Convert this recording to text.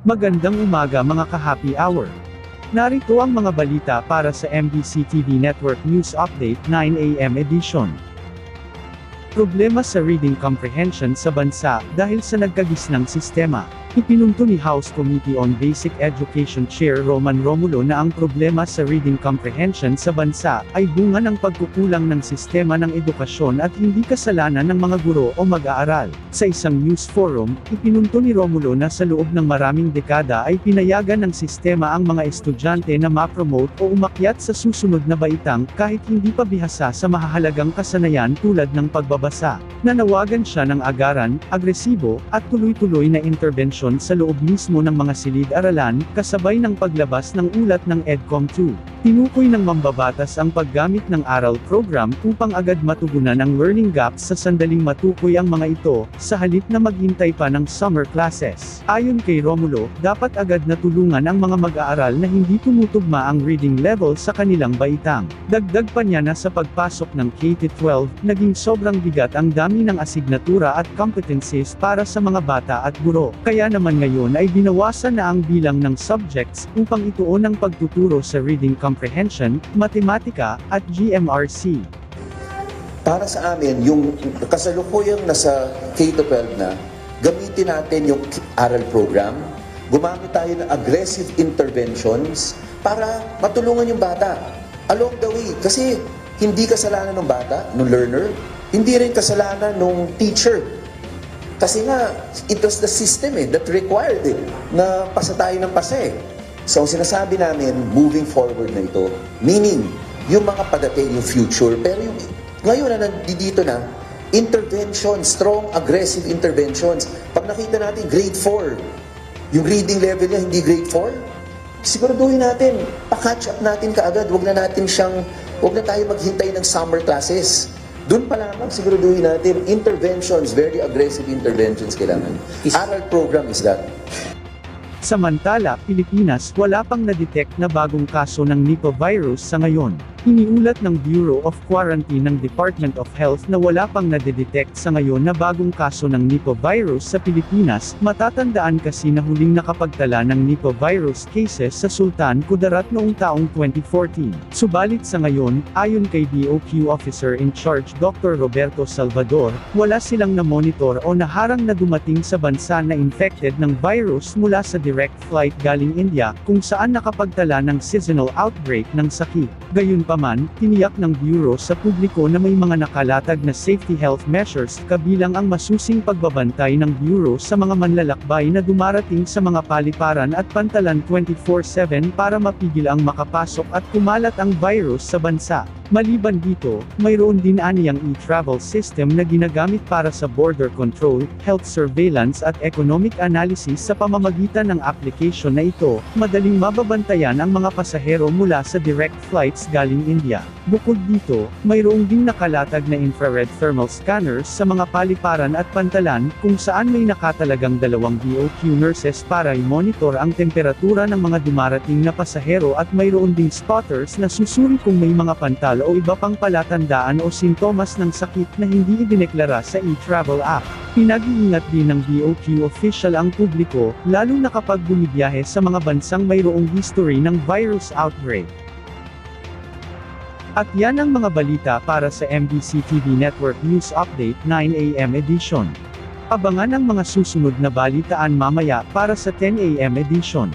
Magandang umaga mga ka-happy hour. Narito ang mga balita para sa MBC TV Network News Update 9 AM edition. Problema sa reading comprehension sa bansa dahil sa nagkagisnang sistema. Ipinunto ni House Committee on Basic Education Chair Roman Romulo na ang problema sa reading comprehension sa bansa ay bunga ng pagkukulang ng sistema ng edukasyon at hindi kasalanan ng mga guro o mag-aaral. Sa isang news forum, ipinunto ni Romulo na sa loob ng maraming dekada ay pinayagan ng sistema ang mga estudyante na ma-promote o umakyat sa susunod na baitang kahit hindi pa bihasa sa mahahalagang kasanayan tulad ng pagbabasa. Nanawagan siya ng agaran, agresibo, at tuloy-tuloy na interbensyon sa loob mismo ng mga silid-aralan, kasabay ng paglabas ng ulat ng EDCOM 2. Tinukoy ng mambabatas ang paggamit ng aral program upang agad matugunan ang learning gaps sa sandaling matukoy ang mga ito, sa halip na maghintay pa ng summer classes. Ayon kay Romulo, dapat agad na tulungan ang mga mag-aaral na hindi tumutugma ang reading level sa kanilang baitang. Dagdag pa niya na sa pagpasok ng K-12, naging sobrang bigat ang dami ng asignatura at competencies para sa mga bata at guro. Kaya naman ngayon ay binawasan na ang bilang ng subjects upang ituon ang pagtuturo sa reading comprehension, matematika, at GMRC. Para sa amin, yung kasalukuyang nasa K-12 na, gamitin natin yung aral program, gumamit tayo ng aggressive interventions para matulungan yung bata along the way. Kasi hindi kasalanan ng bata, ng learner, hindi rin kasalanan ng teacher. Kasi nga, it was the system that required na pasa tayo ng pasa So, ang sinasabi namin, moving forward na ito, meaning, yung mga padating, yung future, pero yung ngayon na nandito na, intervention, strong, aggressive interventions. Pag nakita natin, grade 4, yung reading level niya, hindi grade 4, siguraduhin natin, pa-catch up natin kaagad, wag na tayo maghintay ng summer classes. Doon pa lamang siguraduhin natin, interventions, very aggressive interventions kailangan. Aral program is that. Samantala, Pilipinas, wala pang na-detect na bagong kaso ng Nipah virus sa ngayon. Iniulat ng Bureau of Quarantine ng Department of Health na wala pang nadedetect sa ngayon na bagong kaso ng Nipah virus sa Pilipinas. Matatandaan kasi na huling nakapagtala ng Nipah virus cases sa Sultan Kudarat noong taong 2014. Subalit sa ngayon, ayon kay DOQ Officer in Charge Dr. Roberto Salvador, wala silang na-monitor o naharang na dumating sa bansa na infected ng virus mula sa direct flight galing India, kung saan nakapagtala ng seasonal outbreak ng sakit. Gayunpaman, tiniyak ng Bureau sa publiko na may mga nakalatag na safety health measures kabilang ang masusing pagbabantay ng Bureau sa mga manlalakbay na dumarating sa mga paliparan at pantalan 24/7 para mapigil ang makapasok at kumalat ang virus sa bansa. Maliban dito, mayroon din aniyang e-travel system na ginagamit para sa border control, health surveillance at economic analysis sa pamamagitan ng application na ito. Madaling mababantayan ang mga pasahero mula sa direct flights galing India. Bukod dito, mayroong din nakalatag na infrared thermal scanners sa mga paliparan at pantalan, kung saan may nakatalagang 2 DOQ nurses para i-monitor ang temperatura ng mga dumarating na pasahero at mayroon ding spotters na susuri kung may mga pantal o iba pang palatandaan o sintomas ng sakit na hindi idineklara sa e-travel app. Pinag-iingat din ng DOQ official ang publiko, lalo na kapag bumibiyahe sa mga bansang mayroong history ng virus outbreak. At yan ang mga balita para sa MBC TV Network News Update 9 AM edition. Abangan ang mga susunod na balitaan mamaya para sa 10 AM edition.